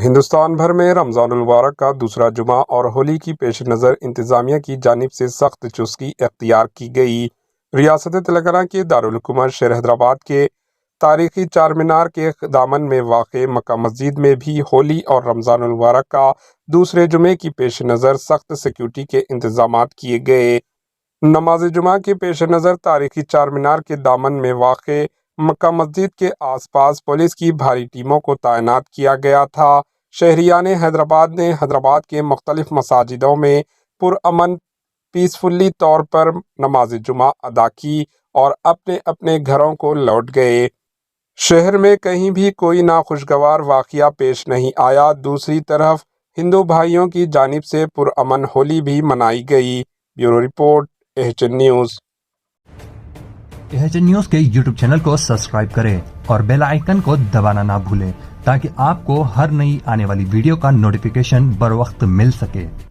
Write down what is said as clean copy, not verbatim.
ہندوستان بھر میں رمضان المبارک کا دوسرا جمعہ اور ہولی کی پیش نظر انتظامیہ کی جانب سے سخت چستگی اختیار کی گئی۔ ریاست تلنگانہ کے دارالحکومت شہر حیدرآباد کے تاریخی چار مینار کے دامن میں واقع مکہ مسجد میں بھی ہولی اور رمضان المبارک کا دوسرے جمعے کی پیش نظر سخت سیکیورٹی کے انتظامات کیے گئے۔ نماز جمعہ کے پیش نظر تاریخی چار مینار کے دامن میں واقع مکہ مسجد کے آس پاس پولیس کی بھاری ٹیموں کو تعینات کیا گیا تھا۔ شہریان حیدرآباد نے حیدرآباد کے مختلف مساجدوں میں پرامن پیسفلی طور پر نماز جمعہ ادا کی اور اپنے اپنے گھروں کو لوٹ گئے۔ شہر میں کہیں بھی کوئی ناخوشگوار واقعہ پیش نہیں آیا۔ دوسری طرف ہندو بھائیوں کی جانب سے پرامن ہولی بھی منائی گئی۔ Bureau report AHN news. AHN news کے YouTube چینل کو سبسکرائب کریں اور بیل آئیکن کو دبانا نہ بھولیں تاکہ آپ کو ہر نئی آنے والی ویڈیو کا نوٹیفیکیشن بر وقت مل سکے۔